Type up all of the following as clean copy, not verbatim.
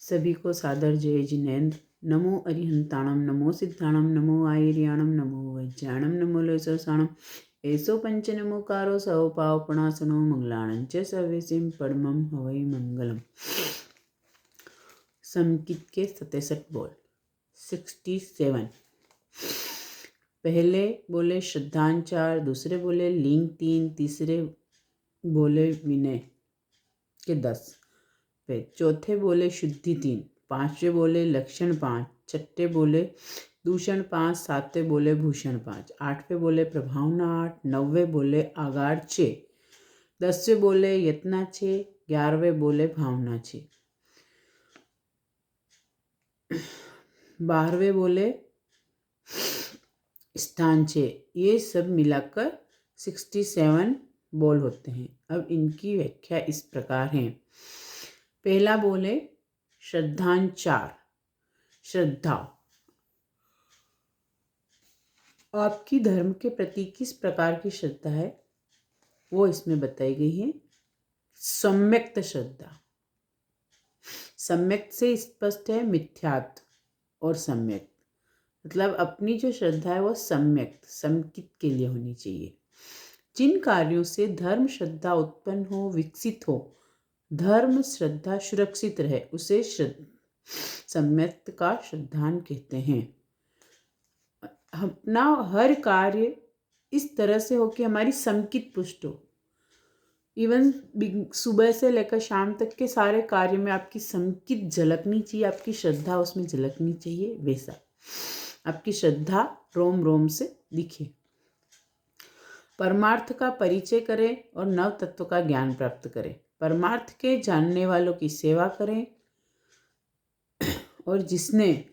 सभी को सादर जय जिनेन्द्र। नमो अरिहंताणम, नमो सिद्धाणम, नमो आयर्याणम, नमो वैज्ञाणम, नमो लेसोसाणम। एसो पंच नमोकारो सवपावपणासनो मंगलाणंच सवेसिम परमं हवै मंगलम। समकित के 67 बोल। 67। पहले बोले श्रद्धांचार, दूसरे बोले लिंग 3, तीसरे बोले विनय के 10, फिर चौथे बोले शुद्धि 3, पांचवे बोले लक्षण 5, छठे बोले दूषण 5, सातवें बोले भूषण 5, आठवें बोले प्रभावना 8, नौवें बोले आगार 6, 10वें बोले यत्ना 6, 11वें बोले भावना 6, 12वें बोले स्थान 6। ये सब मिलाकर 67 बोल होते हैं। अब इनकी व्याख्या इस प्रकार है। पहला बोले श्रद्धांचार। श्रद्धा आपकी धर्म के प्रति किस प्रकार की श्रद्धा है वो इसमें बताई गई है। सम्यक्त श्रद्धा, सम्यक्त से स्पष्ट है मिथ्यात्व और सम्यक्त, मतलब अपनी जो श्रद्धा है वो सम्यक्त समकित के लिए होनी चाहिए। जिन कार्यों से धर्म श्रद्धा उत्पन्न हो, विकसित हो, धर्म श्रद्धा सुरक्षित रहे, उसे सम्यक्त का श्रद्धान कहते हैं। अपना हर कार्य इस तरह से हो कि हमारी समकित पुष्ट हो। इवन सुबह से लेकर शाम तक के सारे कार्य में आपकी समकित झलकनी चाहिए, आपकी श्रद्धा उसमें झलकनी चाहिए। वैसा आपकी श्रद्धा रोम रोम से दिखे। परमार्थ का परिचय करें और नव तत्व का ज्ञान प्राप्त करें। परमार्थ के जानने वालों की सेवा करें और जिसने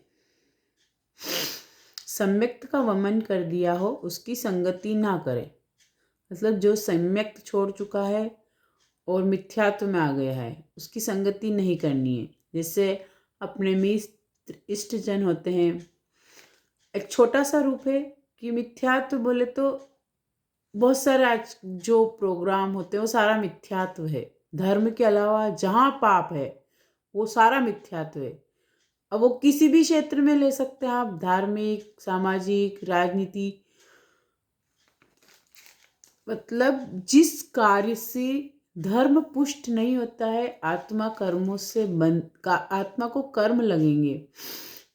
सम्यक्त का वमन कर दिया हो उसकी संगति ना करें। मतलब जो सम्यक्त छोड़ चुका है और मिथ्यात्व में आ गया है उसकी संगति नहीं करनी है। जैसे अपने मित्र इष्टजन होते हैं, एक छोटा सा रूप है कि मिथ्यात्व बोले तो बहुत सारे आज जो प्रोग्राम होते हैं वो सारा मिथ्यात्व है। धर्म के अलावा जहाँ पाप है वो सारा मिथ्यात्व है। अब वो किसी भी क्षेत्र में ले सकते हैं आप, धार्मिक, सामाजिक, राजनीति, मतलब जिस कार्य से धर्म पुष्ट नहीं होता है, आत्मा कर्मों से आत्मा को कर्म लगेंगे,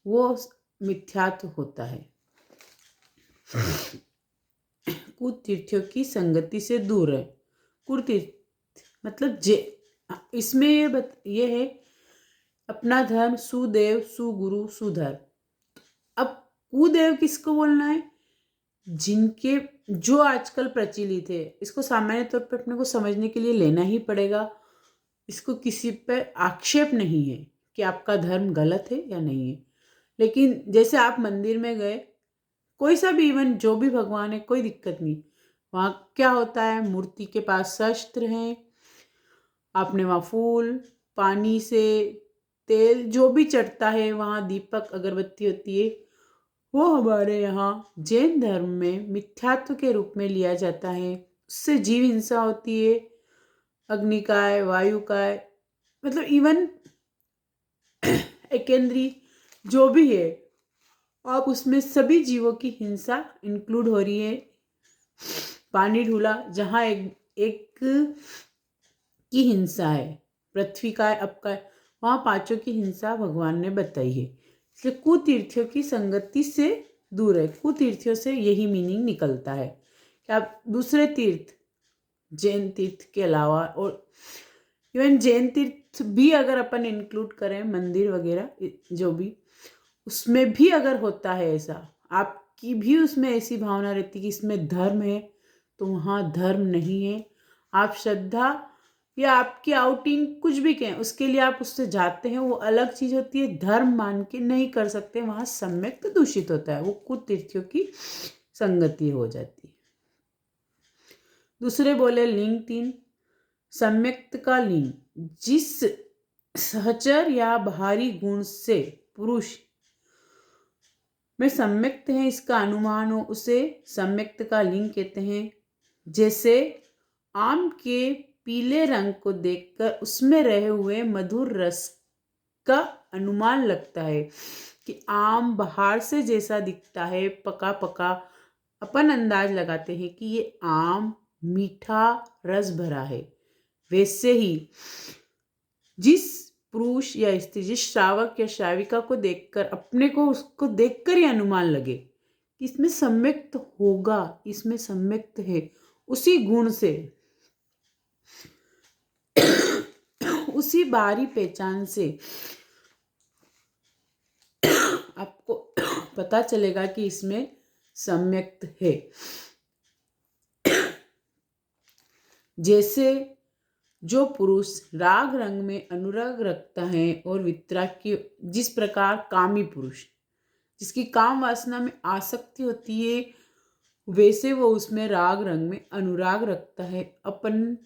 वो मिथ्यात्व होता है। कुतीर्थों की संगति से दूर है। कुतीर्थ मतलब इसमें ये है अपना धर्म सुदेव, सुगुरु, सुधर्म। अब कुदेव किसको बोलना है? जिनके जो आजकल प्रचलित है, इसको सामान्य तौर पर अपने को समझने के लिए लेना ही पड़ेगा। इसको किसी पर आक्षेप नहीं है कि आपका धर्म गलत है या नहीं है, लेकिन जैसे आप मंदिर में गए, कोई सा भी इवन जो भी भगवान है, कोई दिक्कत नहीं, वहाँ क्या होता है, मूर्ति के पास शस्त्र हैं, आपने वहाँ फूल, पानी से तेल जो भी चढ़ता है, वहाँ दीपक अगरबत्ती होती है, वो हमारे यहाँ जैन धर्म में मिथ्यात्व के रूप में लिया जाता है। उससे जीव हिंसा होती है, अग्निकाय, वायुकाय, मतलब इवन एकेंद्री जो भी है, आप उसमें सभी जीवों की हिंसा इंक्लूड हो रही है। पानी ढूला जहाँ एक की हिंसा है, पृथ्वी का, अब का, वहाँ पांचों की हिंसा भगवान ने बताई है। इसलिए कुतीर्थियों की संगति से दूर है। कुतीर्थियों से यही मीनिंग निकलता है कि आप दूसरे तीर्थ, जैन तीर्थ के अलावा, और इवन जैन तीर्थ भी अगर अपन इंक्लूड करें, मंदिर वगैरह जो भी, उसमें भी अगर होता है ऐसा, आपकी भी उसमें ऐसी भावना रहती है कि इसमें धर्म है, तो वहाँ धर्म नहीं है। आप श्रद्धा या आपकी आउटिंग कुछ भी कहें, उसके लिए आप उससे जाते हैं, वो अलग चीज़ होती है। धर्म मान के नहीं कर सकते, वहाँ सम्यक्त दूषित होता है, वो कुतीर्थियों की संगति हो जाती है। दूसरे बोले लिंग 3। सम्यक्त का लिंग जिस सहचर या बाहरी गुण से पुरुष में सम्यक्त है, इसका अनुमान हो, उसे सम्यक्त का लिंग कहते हैं। जैसे आम के पीले रंग को देखकर उसमें रहे हुए मधुर रस का अनुमान लगता है कि आम बाहर से जैसा दिखता है पका पका, अपन अंदाज लगाते हैं कि ये आम मीठा रस भरा है। वैसे ही जिस पुरुष या स्त्री, जिस श्रावक या श्राविका को देखकर अपने को उसको देखकर ही अनुमान लगे कि इसमें सम्यक्त होगा, इसमें सम्यक्त है, उसी गुण से उसी बारी पहचान से आपको पता चलेगा कि इसमें सम्यक्त है। जैसे जो पुरुष राग रंग में अनुराग रखता है और वितराग की, जिस प्रकार कामी पुरुष जिसकी काम वासना में आसक्ति होती है, वैसे वो उसमें राग रंग में अनुराग रखता है। अपन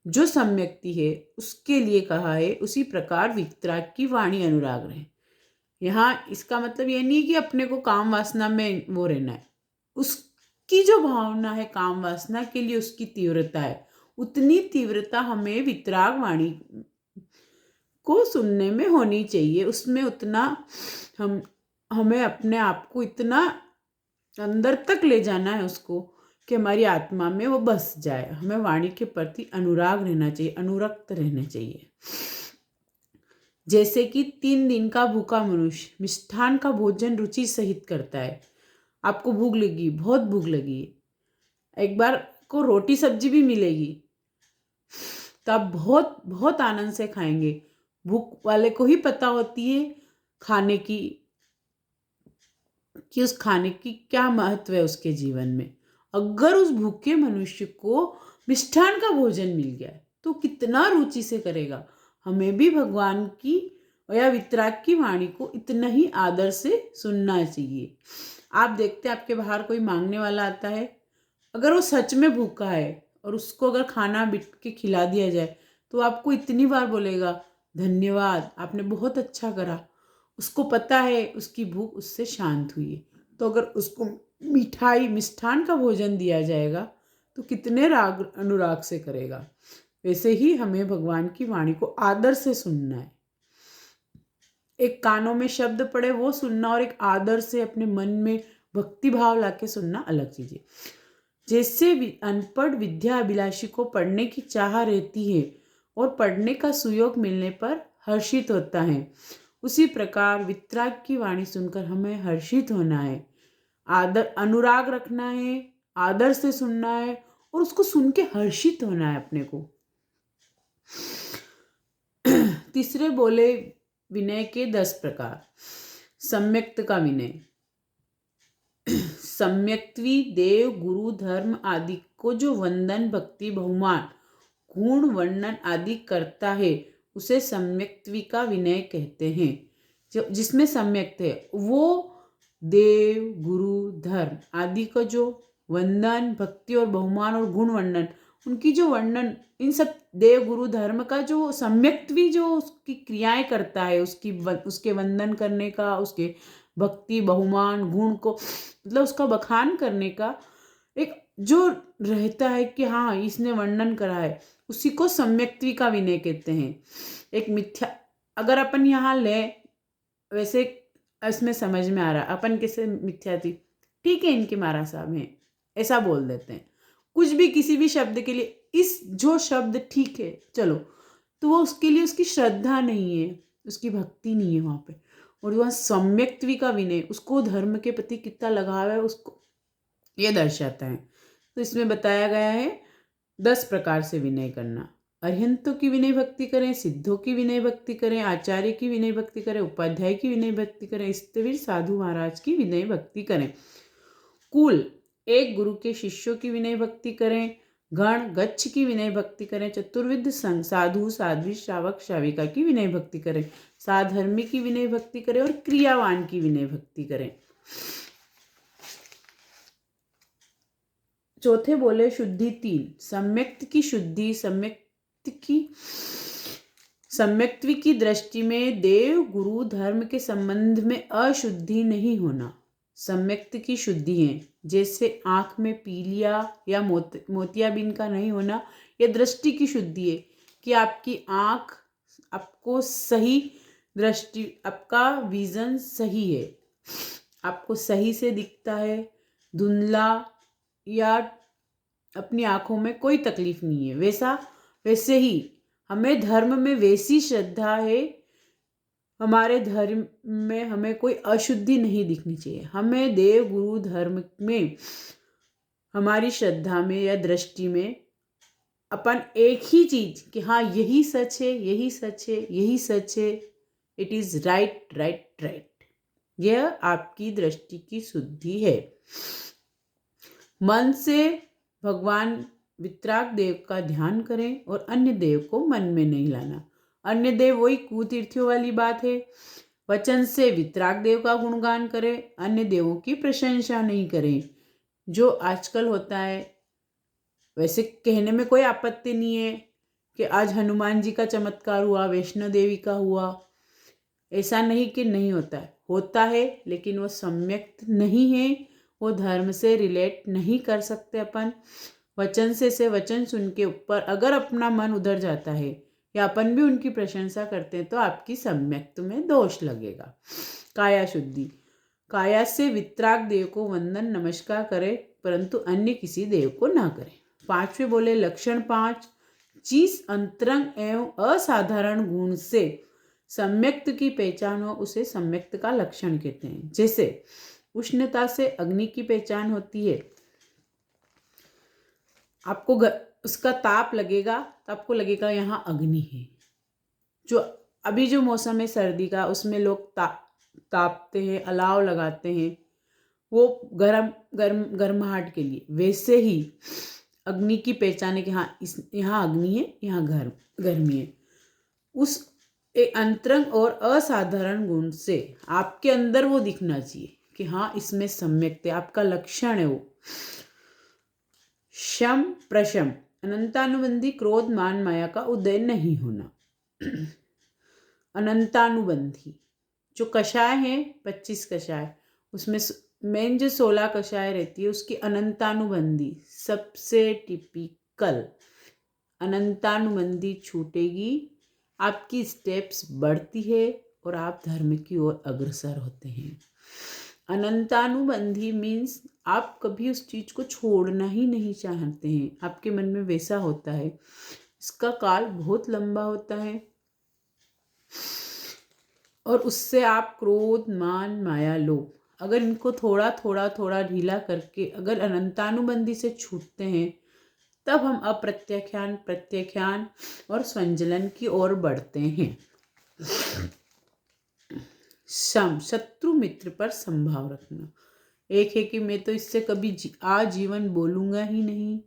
जो सम्यक्ति है उसके लिए कहा है उसी प्रकार वितराग की वाणी अनुराग रहे। यहाँ इसका मतलब ये नहीं कि अपने को काम वासना में वो रहना है, उसकी जो भावना है काम वासना के लिए उसकी तीव्रता है, उतनी तीव्रता हमें वितराग वाणी को सुनने में होनी चाहिए। उसमें उतना हमें अपने आप को इतना अंदर तक ले जाना है उसको कि हमारी आत्मा में वो बस जाए। हमें वाणी के प्रति अनुराग रहना चाहिए, अनुरक्त रहना चाहिए। जैसे कि 3 दिन का भूखा मनुष्य मिष्ठान का भोजन रुचि सहित करता है। आपको भूख लगी, बहुत भूख लगी, एक बार को रोटी सब्जी भी मिलेगी तो आप बहुत बहुत आनंद से खाएंगे। भूख वाले को ही पता होती है खाने की, कि उस खाने की क्या महत्व है उसके जीवन में। अगर उस भूखे मनुष्य को मिष्ठान का भोजन मिल गया तो कितना रुचि से करेगा। हमें भी भगवान की या वितराग की वाणी को इतना ही आदर से सुनना चाहिए। आप देखते हैं आपके बाहर कोई मांगने वाला आता है, अगर वो सच में भूखा है और उसको अगर खाना बिठ के खिला दिया जाए तो आपको इतनी बार बोलेगा धन्यवाद, आपने बहुत अच्छा करा। उसको पता है उसकी भूख उससे शांत हुई है। तो अगर उसको मिठाई मिष्ठान का भोजन दिया जाएगा तो कितने राग अनुराग से करेगा। वैसे ही हमें भगवान की वाणी को आदर से सुनना है। एक कानों में शब्द पड़े वो सुनना और एक आदर से अपने मन में भक्ति भाव लाके सुनना अलग चीज है। जैसे अनपढ़ विद्या अभिलाषी को पढ़ने की चाह रहती है और पढ़ने का सुयोग मिलने पर हर्षित होता है, उसी प्रकार वितराग की वाणी सुनकर हमें हर्षित होना है, आदर अनुराग रखना है, आदर से सुनना है और उसको सुन के हर्षित होना है अपने को। तीसरे बोले विनय के 10 प्रकार। सम्यक्त का विनय, सम्यक्त्वी देव गुरु धर्म आदि को जो वंदन भक्ति बहुमान गुण वर्णन आदि करता है उसे सम्यक्त्वी का विनय कहते हैं। जो जिसमें सम्यक्त है वो देव गुरु धर्म आदि को जो वंदन भक्ति और बहुमान और गुण वर्णन, उनकी जो वर्णन, इन सब देव गुरु धर्म का जो सम्यक्त्वी जो उसकी क्रियाएं करता है, उसके वंदन करने का, उसके भक्ति बहुमान गुण को मतलब उसका बखान करने का एक जो रहता है कि हाँ इसने वर्णन करा है, उसी को सम्यक्त्वी का विनय कहते हैं। एक मिथ्या अगर अपन यहाँ ले, वैसे इसमें समझ में आ रहा अपन कैसे मिथ्या थी, ठीक है इनके महाराज साहब हैं ऐसा बोल देते हैं कुछ भी किसी भी शब्द के लिए। इस जो शब्द ठीक है चलो, तो वो उसके लिए उसकी श्रद्धा नहीं है, उसकी भक्ति नहीं है वहाँ पे। और वह सम्यक्त्वी का विनय, उसको धर्म के प्रति कितना लगाव है उसको ये दर्शाता है। तो इसमें बताया गया है 10 प्रकार से विनय करना। अरिहंतों की विनय भक्ति करें, सिद्धों की विनय भक्ति करें, आचार्य की विनय भक्ति करें, उपाध्याय की विनय भक्ति करें, स्थविर साधु महाराज की विनय भक्ति करें, कुल एक गुरु के शिष्यों की विनय भक्ति करें, गण गच्छ की विनय भक्ति करें, चतुर्विध संघ साधु साध्वी श्रावक श्राविका की विनय भक्ति करें, साधर्मी की विनय भक्ति करें और क्रियावान की विनय भक्ति करें। चौथे बोले शुद्धि 3, सम्यक्त की शुद्धि, सम्यक्त्वी की दृष्टि में देव गुरु धर्म के संबंध में अशुद्धि नहीं होना। सम्यक्त की शुद्धि है जैसे आँख में पीलिया या मोतियाबिंद का नहीं होना, यह दृष्टि की शुद्धि है कि आपकी आँख आपको सही दृष्टि, आपका विजन सही है, आपको सही से दिखता है, धुंधला या अपनी आंखों में कोई तकलीफ नहीं है, वैसे ही हमें धर्म में वैसी श्रद्धा है, हमारे धर्म में हमें कोई अशुद्धि नहीं दिखनी चाहिए। हमें देव गुरु धर्म में हमारी श्रद्धा में या दृष्टि में अपन एक ही चीज कि हाँ यही सच है, यही सच है, यही सच है, it is right right right. यह आपकी दृष्टि की शुद्धि है। मन से भगवान वितराग देव का ध्यान करें और अन्य देव को मन में नहीं लाना। अन्य देव वही कुतीर्थियों वाली बात है। वचन से वितराग देव का गुणगान करें, अन्य देवों की प्रशंसा नहीं करें, जो आजकल होता है। वैसे कहने में कोई आपत्ति नहीं है कि आज हनुमान जी का चमत्कार हुआ, वैष्णो देवी का हुआ, ऐसा नहीं कि नहीं होता है, लेकिन वो सम्यक नहीं है, वो धर्म से रिलेट नहीं कर सकते अपन। वचन से वचन सुन के ऊपर अगर अपना मन उधर जाता है या अपन भी उनकी प्रशंसा करते हैं तो आपकी सम्यक्त में दोष लगेगा। काया शुद्धि, काया से वितराग देव को वंदन नमस्कार करें, परंतु अन्य किसी देव को ना करें। पांचवें बोले लक्षण 5, जिस अंतरंग एवं असाधारण गुण से सम्यक्त की पहचान हो उसे सम्यक्त का लक्षण कहते हैं। जैसे उष्णता से अग्नि की पहचान होती है, आपको उसका ताप लगेगा तो आपको लगेगा यहाँ अग्नि है। जो अभी जो मौसम है सर्दी का, उसमें लोग तापते हैं, अलाव लगाते हैं, वो गर्माहट के लिए। वैसे ही अग्नि की पहचान है कि हाँ यहाँ अग्नि है, यहाँ गर्मी है। उस एक अंतरंग और असाधारण गुण से आपके अंदर वो दिखना चाहिए कि हाँ इसमें सम्यक है, आपका लक्षण है वो। शम प्रशम, अनंतानुबंधी क्रोध मान माया का उदय नहीं होना। अनंतानुबंधी जो कषाय है 25 कषाय, उसमें मेन जो 16 कषाय रहती है उसकी अनंतानुबंधी सबसे टिपिकल। अनंतानुबंधी छूटेगी, आपकी स्टेप्स बढ़ती है और आप धर्म की ओर अग्रसर होते हैं। अनंतानुबंधी मीन्स आप कभी उस चीज को छोड़ना ही नहीं चाहते हैं, आपके मन में वैसा होता है। इसका काल बहुत लंबा होता है और उससे आप क्रोध मान माया लोभ, अगर इनको थोड़ा थोड़ा थोड़ा ढीला करके अगर अनंतानुबंधी से छूटते हैं तब हम अप्रत्याख्यान, प्रत्याख्यान और संजलन की ओर बढ़ते हैं। शत्रु मित्र पर संभाव रखना। एक है कि मैं तो इससे कभी आजीवन बोलूंगा ही नहीं।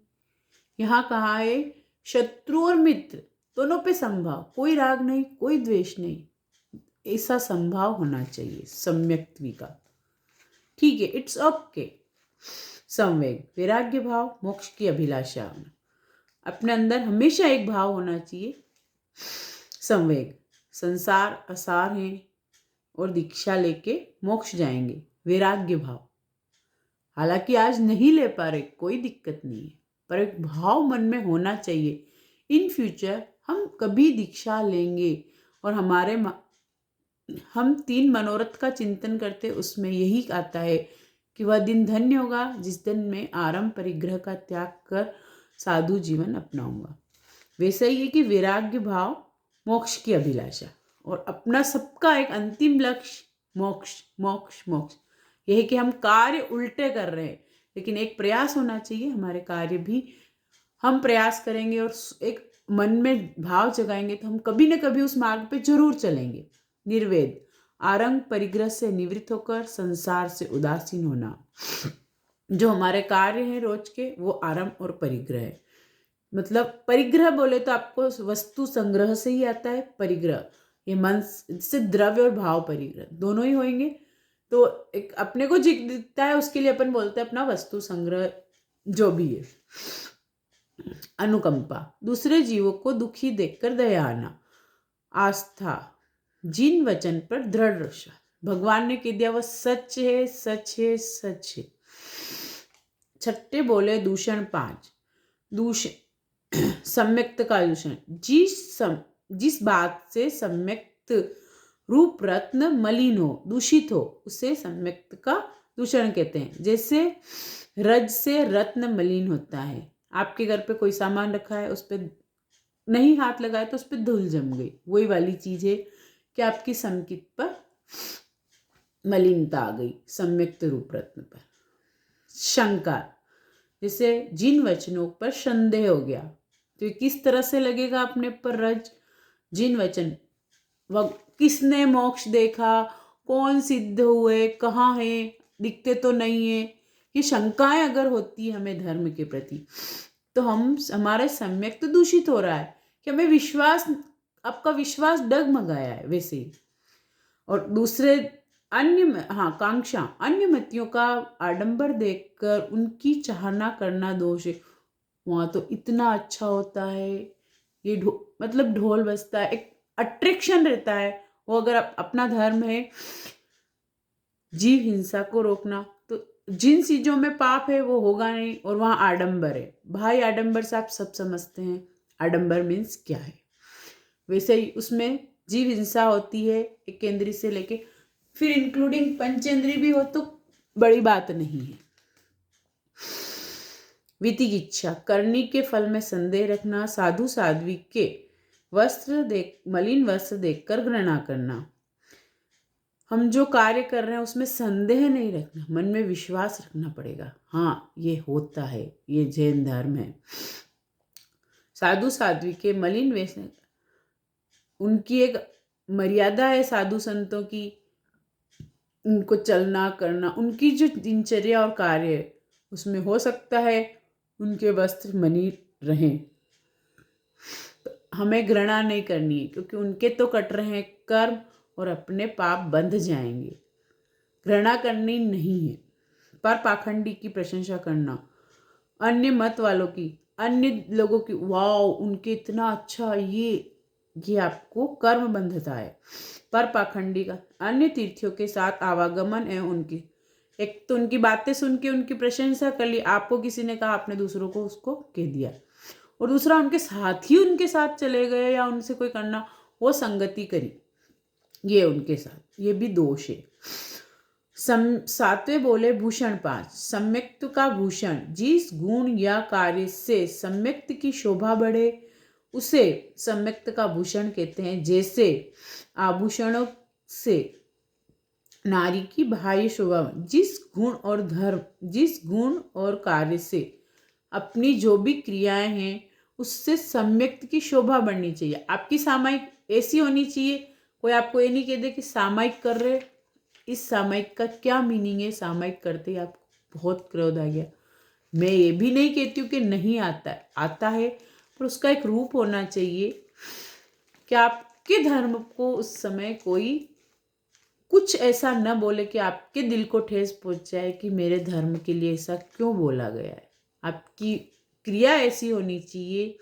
यहाँ कहा है शत्रु और मित्र दोनों पे संभाव, कोई राग नहीं, कोई द्वेष नहीं, ऐसा संभाव होना चाहिए सम्यक्त्वी का। ठीक है, इट्स ओके। संवेग, वैराग्य भाव, मोक्ष की अभिलाषा होना। अपने अंदर हमेशा एक भाव होना चाहिए संवेग, संसार असार है और दीक्षा लेके मोक्ष जाएंगे। वैराग्य भाव, हालांकि आज नहीं ले पा रहे, कोई दिक्कत नहीं है, पर एक भाव मन में होना चाहिए। इन फ्यूचर हम कभी दीक्षा लेंगे और हम 3 मनोरथ का चिंतन करते, उसमें यही आता है कि वह दिन धन्य होगा जिस दिन मैं आरंभ परिग्रह का त्याग कर साधु जीवन अपनाऊंगा। वैसा ही है कि वैराग्य भाव, मोक्ष की अभिलाषा और अपना सबका एक अंतिम लक्ष्य मोक्ष मोक्ष मोक्ष। यह है कि हम कार्य उल्टे कर रहे हैं, लेकिन एक प्रयास होना चाहिए। हमारे कार्य भी हम प्रयास करेंगे और एक मन में भाव जगाएंगे तो हम कभी न कभी उस मार्ग पे जरूर चलेंगे। निर्वेद, आरंभ परिग्रह से निवृत्त होकर संसार से उदासीन होना। जो हमारे कार्य हैं रोज के, वो आरंभ और परिग्रह है। मतलब परिग्रह बोले तो आपको वस्तु संग्रह से ही आता है परिग्रह, ये मन से द्रव्य और भाव परिग्रह दोनों ही होंगे। तो एक अपने को दिखता है उसके लिए अपन बोलते हैं अपना वस्तु संग्रह जो भी है। अनुकंपा, दूसरे जीवों को दुखी देखकर दया आना। आस्था, जिन वचन पर दृढ़ विश्वास, भगवान ने कह दिया वह सच है सच है सच है। छठे बोले दूषण 5, दूषण सम्यक्त का दूषण, जिस बात से सम्यक्त रूप रत्न मलिन हो, दूषित हो, उसे सम्यक्त का दूषण कहते हैं। जैसे रज से रत्न मलिन होता है। आपके घर पे कोई सामान रखा है, उस पर नहीं हाथ लगाया तो उस पर धूल जम गई, वही वाली चीज है कि आपकी सम्यक्त पर मलिनता आ गई, सम्यक्त रूप रत्न पर। शंका, जैसे जिन वचनों पर संदेह हो गया, तो किस तरह से लगेगा अपने पर रज? जिन वचन, किसने मोक्ष देखा, कौन सिद्ध हुए, कहाँ है, दिखते तो नहीं है, ये शंकाएं अगर होती है हमें धर्म के प्रति, तो हमारे सम्यक तो दूषित हो रहा है कि हमें विश्वास, आपका विश्वास डगमगाया है वैसे ही। और दूसरे कांक्षा, अन्य मतियों का आडंबर देखकर उनकी चाहना करना दोष है। वहाँ तो इतना अच्छा होता है, ये मतलब ढोल बजता है, एक अट्रैक्शन रहता है। वो अगर अपना धर्म है जीव हिंसा को रोकना, तो जिन चीजों में पाप है वो होगा नहीं, और वहाँ आडंबर है। भाई आडंबर से आप सब समझते हैं आडंबर मीन्स क्या है। वैसे ही उसमें जीव हिंसा होती है, एक केंद्रीय से लेके फिर इंक्लूडिंग पंचेंद्री भी हो तो बड़ी बात नहीं है। वितिकिच्छा, करनी के फल में संदेह रखना, साधु साध्वी के मलिन वस्त्र देखकर घृणा करना। हम जो कार्य कर रहे हैं उसमें संदेह नहीं रखना, मन में विश्वास रखना पड़ेगा, हाँ ये होता है, ये जैन धर्म है। साधु साध्वी के मलिन वेश, उनकी एक मर्यादा है साधु संतों की, उनको चलना करना, उनकी जो दिनचर्या और कार्य है उसमें हो सकता है उनके वस्त्र मलिन रहें, हमें घृणा नहीं करनी है, क्योंकि उनके तो कट रहे हैं कर्म और अपने पाप बंध जाएंगे। घृणा करनी नहीं है। पर पाखंडी की प्रशंसा करना, अन्य मत वालों की, अन्य लोगों की, वाओ उनके इतना अच्छा, ये आपको कर्म बंधता है। पर पाखंडी का अन्य तीर्थियों के साथ आवागमन है उनकी, एक तो उनकी बातें सुन के उनकी प्रशंसा कर ली, आपको किसी ने कहा, आपने दूसरों को उसको कह दिया, और दूसरा उनके साथ ही उनके साथ चले गए या उनसे कोई करना, वो संगति करी, ये उनके साथ, ये भी दोष है। सातवें बोले भूषण 5, सम्यक्त का भूषण, जिस गुण या कार्य से सम्यक्त की शोभा बढ़े उसे सम्यक्त का भूषण कहते हैं। जैसे आभूषणों से नारी की बाह्य शोभा, जिस गुण और कार्य से अपनी जो भी क्रियाएं हैं उससे सम्यक्त की शोभा बढ़नी चाहिए। आपकी सामायिक ऐसी होनी चाहिए, कोई आपको ये नहीं कह दे कि सामायिक कर रहे, इस सामायिक का क्या मीनिंग है, सामायिक करते ही आपको बहुत क्रोध आ गया। मैं ये भी नहीं कहती हूँ कि नहीं आता है, पर उसका एक रूप होना चाहिए कि आपके धर्म को उस समय कोई कुछ ऐसा न बोले कि आपके दिल को ठेस पहुंच जाए कि मेरे धर्म के लिए ऐसा क्यों बोला गया है। आपकी क्रिया ऐसी होनी चाहिए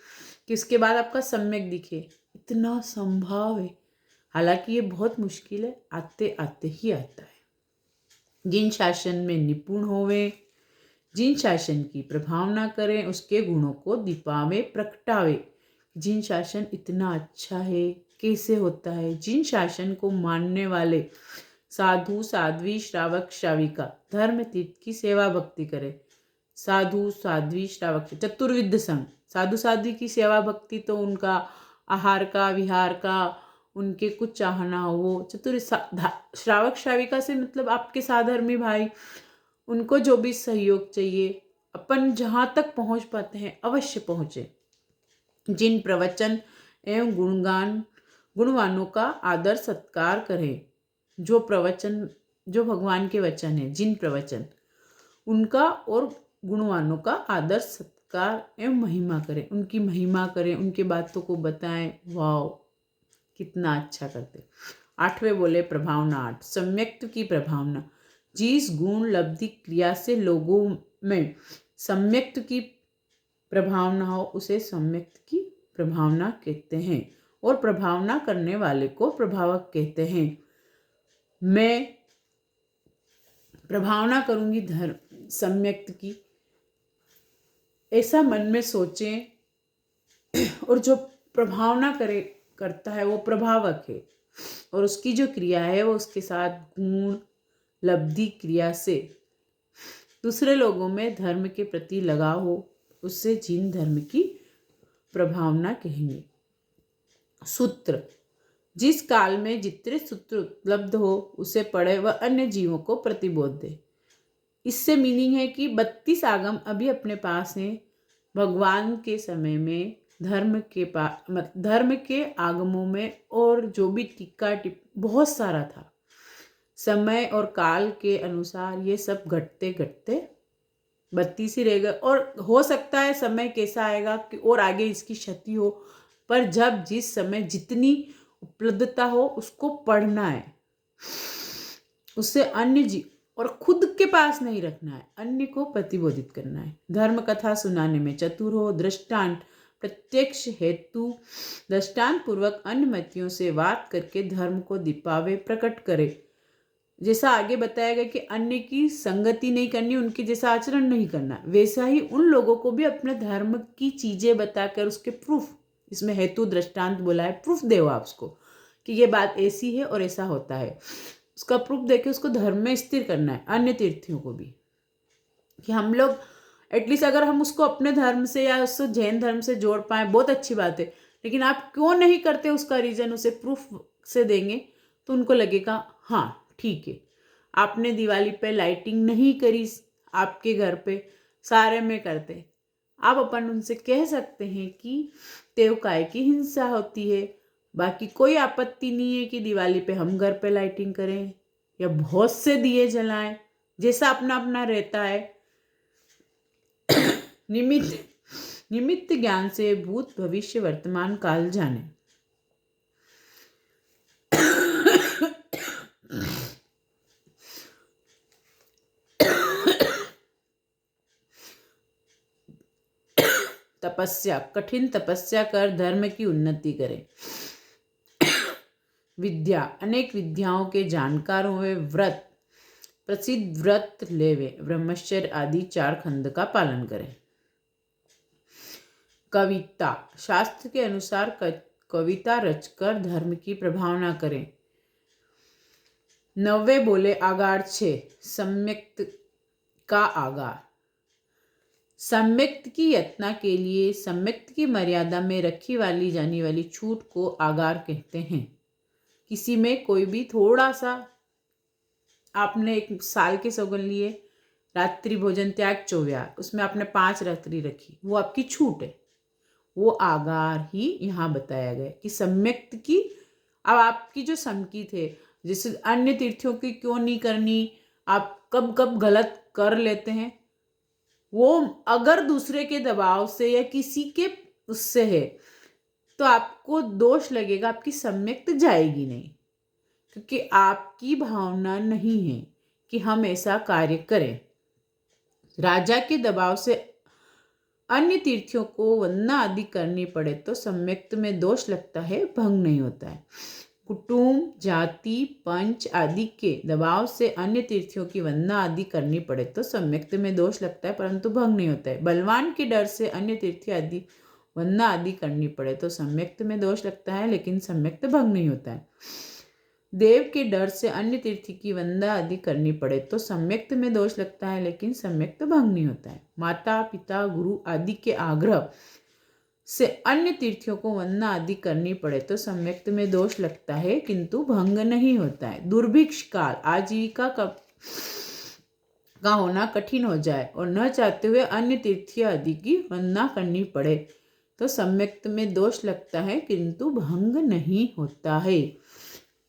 कि उसके बाद आपका सम्यक दिखे, इतना संभाव है। हालांकि ये बहुत मुश्किल है, आते आते ही आता है। जिन शासन में निपुण होवे, जिन शासन की प्रभावना करें, उसके गुणों को दिपावे प्रगटावे। जिन शासन इतना अच्छा है, कैसे होता है? जिन शासन को मानने वाले साधु साध्वी श्रावक श्राविका धर्म तीर्थ की सेवा भक्ति करे। साधु साध्वी श्रावक चतुर्विध संघ, साधु साध्वी की सेवा भक्ति तो उनका आहार का, विहार का, उनके कुछ चाहना हो, वो श्रावक श्राविका से मतलब आपके साधर्मी भाई, उनको जो भी सहयोग चाहिए, अपन जहाँ तक पहुँच पाते हैं अवश्य पहुँचे। जिन प्रवचन एवं गुणवानों का आदर सत्कार करें। जो प्रवचन, जो भगवान के वचन है, जिन प्रवचन, उनका और गुणवानों का आदर सत्कार एवं महिमा करें, उनकी महिमा करें, उनकी बातों को बताएं। वाओ कितना अच्छा करते। 8वें बोले प्रभावना 8, सम्यक्त की प्रभावना, जिस गुण लब्धि क्रिया से लोगों में सम्यक्त की प्रभावना हो उसे सम्यक्त की प्रभावना कहते हैं, और प्रभावना करने वाले को प्रभावक कहते हैं। मैं प्रभावना करूंगी धर्म सम्यक्त की, ऐसा मन में सोचें, और जो प्रभावना करता है वो प्रभावक है। और उसकी जो क्रिया है वो उसके साथ गुण लब्धि क्रिया से दूसरे लोगों में धर्म के प्रति लगाव हो, उससे जीन धर्म की प्रभावना कहेंगे। सूत्र, जिस काल में जितने सूत्र उपलब्ध हो उसे पढ़े वह अन्य जीवों को प्रतिबोध दे। इससे मीनिंग है कि 32 आगम अभी अपने पास हैं। भगवान के समय में धर्म के आगमों में और जो भी टीका टिप बहुत सारा था। समय और काल के अनुसार ये सब घटते घटते 32 ही रह गए। और हो सकता है समय कैसा आएगा कि और आगे इसकी क्षति हो, पर जब जिस समय जितनी उपलब्धता हो उसको पढ़ना है, उससे अन्य जीव और खुद के पास नहीं रखना है, अन्य को प्रतिबोधित करना है। धर्म कथा सुनाने में चतुर हो, दृष्टांत प्रत्यक्ष हेतु दृष्टांत पूर्वक अन्य मतियों से बात करके धर्म को दिपावे प्रकट करे। जैसा आगे बताया गया कि अन्य की संगति नहीं करनी, उनके जैसा आचरण नहीं करना, वैसा ही उन लोगों को भी अपने धर्म की चीजें बताकर उसके प्रूफ, इसमें हेतु दृष्टांत बोला है, प्रूफ दो आप उसको कि ये बात ऐसी है और ऐसा होता है, उसका प्रूफ देके उसको धर्म में स्थिर करना है। अन्य तीर्थियों को भी कि हम लोग एटलीस्ट अगर हम उसको अपने धर्म से या उसको जैन धर्म से जोड़ पाए, बहुत अच्छी बात है, लेकिन आप क्यों नहीं करते उसका रीजन उसे प्रूफ से देंगे तो उनको लगेगा हाँ ठीक है। आपने दिवाली पे लाइटिंग नहीं करी आपके घर पे, सारे में करते, आप अपन उनसे कह सकते हैं कि तेव काय की हिंसा होती है, बाकी कोई आपत्ति नहीं है कि दिवाली पे हम घर पे लाइटिंग करें या बहुत से दिए जलाएं, जैसा अपना अपना रहता है। निमित्त ज्ञान से भूत भविष्य वर्तमान काल जाने। तपस्या, कठिन तपस्या कर धर्म की उन्नति करें। विद्या, अनेक विद्याओं के जानकार हुए। व्रत, प्रसिद्ध व्रत लेवे, ब्रह्मचर्य आदि 4 खंड का पालन करें। कविता, शास्त्र के अनुसार कविता रचकर धर्म की प्रभावना करें। 90 बोले आगार 6, सम्यक्त का आगार। सम्यक्त की यत्ना के लिए सम्यक्त की मर्यादा में रखी वाली जाने वाली छूट को आगार कहते हैं। किसी में कोई भी थोड़ा सा, आपने 1 साल के सौगन लिए, रात्रि भोजन त्याग 24, उसमें आपने 5 रात्रि रखी, वो आपकी छूट है, वो आगार ही यहाँ बताया गया कि सम्यक्त की। अब आपकी जो समकित है, जैसे अन्य तीर्थियों की क्यों नहीं करनी, आप कब कब गलत कर लेते हैं, वो अगर दूसरे के दबाव से या किसी के उससे है तो आपको दोष लगेगा, आपकी सम्यक्त जाएगी नहीं, क्योंकि आपकी भावना नहीं है कि हम ऐसा कार्य करें। राजा के दबाव से अन्य तीर्थियों को वंदना आदि करनी पड़े तो सम्यक्त में दोष लगता है, भंग नहीं होता है। कुटुंब, जाति, पंच आदि के दबाव से अन्य तीर्थियों की वंदना आदि करनी पड़े तो सम्यक्त में दोष लगता है, परंतु भंग नहीं होता है। बलवान के डर से अन्य तीर्थी आदि वंदना आदि करनी पड़े तो सम्यक्त में दोष लगता है, लेकिन सम्यक्त भंग नहीं होता है। देव के डर से अन्य तीर्थी की वंदना आदि करनी पड़े तो सम्यक्त में दोष लगता है, लेकिन सम्यक्त भंग नहीं होता है। माता पिता गुरु आदि के आग्रह से अन्य तीर्थियों को वंदना आदि करनी पड़े तो सम्यक्त में दोष लगता है, किंतु भंग नहीं होता है। दुर्भिक्ष काल, आजीविका का होना कठिन हो जाए और न चाहते हुए अन्य तीर्थी आदि की वंदना करनी पड़े तो सम्यक्त में दोष लगता है, किंतु भंग नहीं होता है।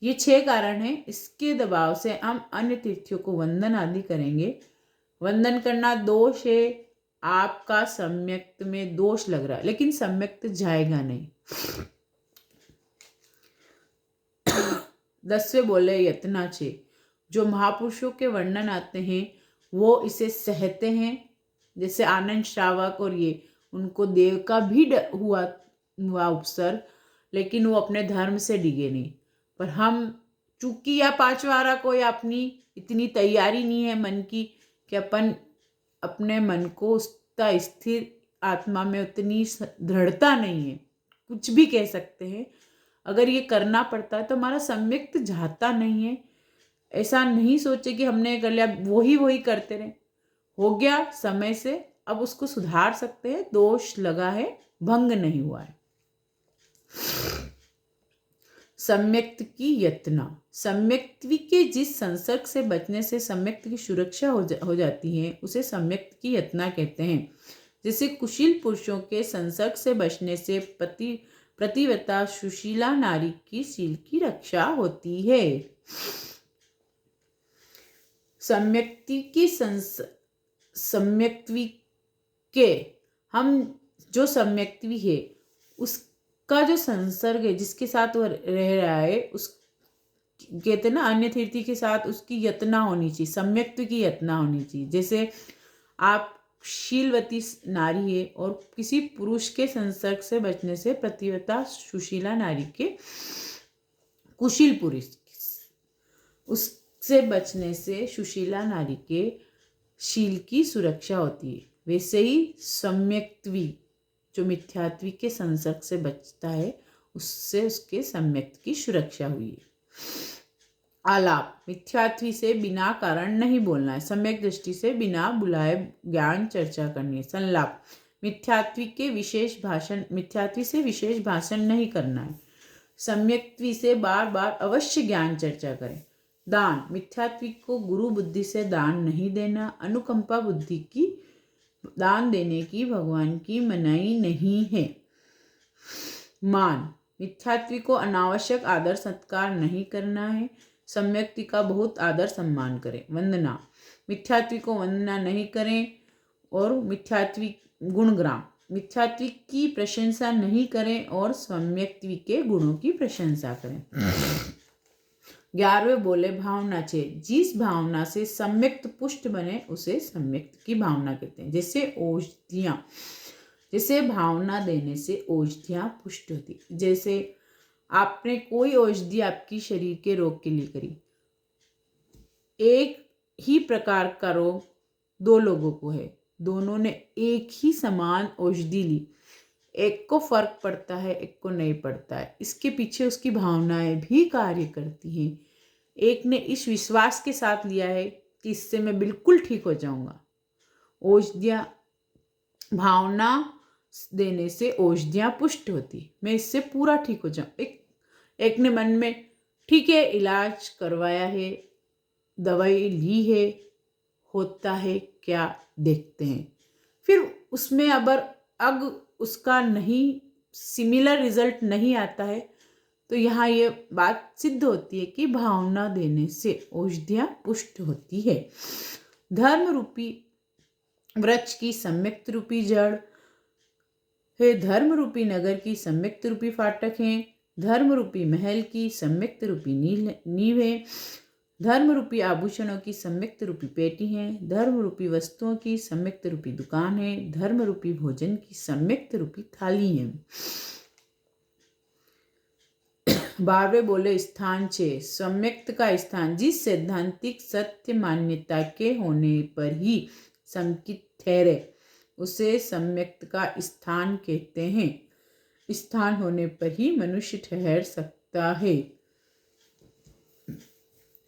ये 6 कारण हैं, इसके दबाव से हम अन्य तीर्थियों को वंदन आदि करेंगे। वंदन करना दोष है, आपका सम्यक्त में दोष लग रहा है, लेकिन सम्यक्त जाएगा नहीं। 10वें बोले यत्नाचे, जो महापुरुषों के वर्णन आते हैं वो इसे सहते हैं, जैसे आनंद श्रावक और ये, उनको देव का भी हुआ उपसर्ग, लेकिन वो अपने धर्म से डिगे नहीं। पर हम चूंकि या 5 वारा को या अपनी इतनी तैयारी नहीं है मन की कि अपन अपने मन को उतना स्थिर, आत्मा में उतनी दृढ़ता नहीं है, कुछ भी कह सकते हैं, अगर ये करना पड़ता है तो हमारा सम्यक्त जाता नहीं है। ऐसा नहीं सोचे कि हमने कर लिया वही करते रहे, हो गया समय से, अब उसको सुधार सकते हैं, दोष लगा है, भंग नहीं हुआ है। सम्यक्त की यत्ना, सम्यक्त्वी के जिस संसर्ग से बचने से सम्यक्त की सुरक्षा हो जाती है उसे सम्यक्त की यत्ना कहते हैं। जैसे कुशील पुरुषों के संसर्ग से बचने से प्रतिव्रता सुशीला नारी की शील की रक्षा होती है। सम्यक्त्वी के हम जो सम्यक्त्वी है उसका जो संसर्ग है, जिसके साथ वह रह रहा है, उस कहते ना अन्य तीर्थी के साथ उसकी यत्ना होनी चाहिए, सम्यक्त्व की यत्ना होनी चाहिए। जैसे आप शीलवती नारी है और किसी पुरुष के संसर्ग से बचने से प्रतिव्रता सुशीला नारी के कुशील पुरुष उससे बचने से सुशीला नारी के शील की सुरक्षा होती है, वैसे ही सम्यक्त्वी जो मिथ्यात्वी के संसर्ग से बचता है उससे उसके सम्यक्त की सुरक्षा हुई है। आलाप, मिथ्यात्वी से बिना कारण नहीं बोलना है, सम्यक दृष्टि से बिना बुलाए ज्ञान चर्चा करनी है। संलाप, मिथ्यात्वी से विशेष भाषण नहीं करना है, सम्यक्त्वी से बार बार अवश्य ज्ञान चर्चा करें। दान, मिथ्यात्वी को गुरु बुद्धि से दान नहीं देना, अनुकंपा बुद्धि की दान देने की भगवान की मनाही नहीं है। मान, मिथ्यात्वी को अनावश्यक आदर सत्कार नहीं करना है, सम्यक्त्वी का बहुत आदर सम्मान करें। वंदना, मिथ्यात्वी को वंदना नहीं करें और मिथ्यात्वी गुणग्राम, मिथ्यात्वी की प्रशंसा नहीं करें और सम्यक्त्वी के गुणों की प्रशंसा करें। 11वें बोले भावना छे, जिस भावना से सम्यक्त पुष्ट बने उसे सम्यक्त की भावना कहते हैं। जैसे औषधियाँ, जैसे भावना देने से औषधियाँ पुष्ट होती। जैसे आपने कोई औषधि आपकी शरीर के रोग के लिए करी, एक ही प्रकार का रोग दो लोगों को है, दोनों ने एक ही समान औषधि ली, एक को फर्क पड़ता है एक को नहीं पड़ता है, इसके पीछे उसकी भावनाएं भी कार्य करती हैं। एक ने इस विश्वास के साथ लिया है कि इससे मैं बिल्कुल ठीक हो जाऊंगा, औषधियाँ भावना देने से औषधियाँ पुष्ट होती, मैं इससे पूरा ठीक हो जाऊँ। एक ने मन में ठीक है इलाज करवाया है, दवाई ली है, होता है क्या देखते हैं, फिर उसमें अग उसका नहीं सिमिलर रिजल्ट नहीं आता है, तो यहाँ ये बात सिद्ध होती है कि भावना देने से औषधियाँ पुष्ट होती है। धर्म रूपी वृक्ष की सम्यक्त रूपी जड़ है, धर्म रूपी नगर की सम्यक्त रूपी फाटक है, धर्म रूपी महल की सम्यक्त रूपी नींव है, धर्म रूपी आभूषणों की सम्यक्त रूपी पेटी है, धर्म रूपी वस्तुओं की सम्यक्त रूपी दुकान है, धर्म रूपी भोजन की सम्यक्त रूपी थाली है। 12वें बोले स्थान छे, सम्यक्त का स्थान जिस सैद्धांतिक सत्य मान्यता के होने पर ही संकित ठहरे उसे सम्यक्त का स्थान कहते हैं। स्थान होने पर ही मनुष्य ठहर सकता है।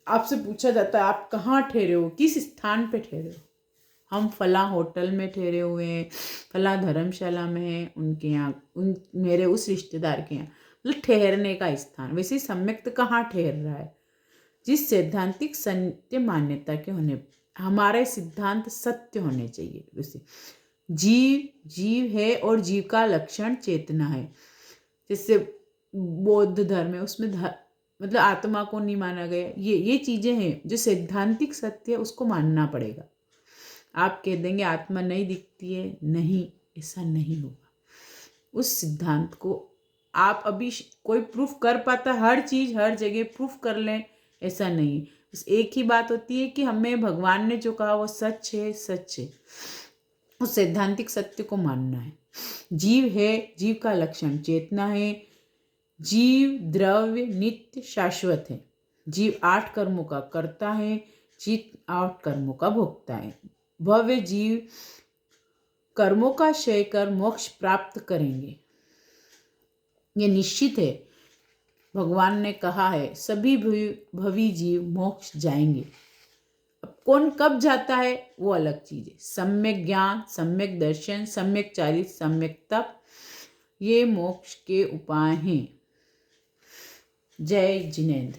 आपसे पूछा जाता है आप कहाँ ठहरे हो, किस स्थान पे ठहरे हो, हम फला होटल में ठहरे हुए हैं, फला धर्मशाला में हैं, उनके यहाँ मेरे उस रिश्तेदार के यहाँ, मतलब ठहरने का स्थान। वैसे सम्यक्त कहाँ ठहर रहा है, जिस सैद्धांतिक सत्य मान्यता के होने, हमारे सिद्धांत सत्य होने चाहिए। वैसे जीव है और जीव का लक्षण चेतना है। जैसे बौद्ध धर्म है उसमें मतलब आत्मा को नहीं माना गया, ये चीज़ें हैं जो सैद्धांतिक सत्य है, उसको मानना पड़ेगा। आप कह देंगे आत्मा नहीं दिखती है, नहीं, ऐसा नहीं होगा। उस सिद्धांत को आप अभी कोई प्रूफ कर पाता, हर चीज़ हर जगह प्रूफ कर लें, ऐसा नहीं। बस एक ही बात होती है कि हमें भगवान ने जो कहा वो सच है, सच है, उस सैद्धांतिक सत्य को मानना है। जीव है, जीव का लक्षण चेतना है, जीव द्रव्य नित्य शाश्वत है, जीव 8 कर्मों का करता है, जीव 8 कर्मों का भोगता है। भव्य जीव कर्मों का क्षय कर मोक्ष प्राप्त करेंगे, ये निश्चित है। भगवान ने कहा है सभी भवी जीव मोक्ष जाएंगे। अब कौन कब जाता है वो अलग चीज है। सम्यक ज्ञान, सम्यक दर्शन, सम्यक चारित्र, सम्यक तप, ये मोक्ष के उपाय हैं। जय जिनेंद्र।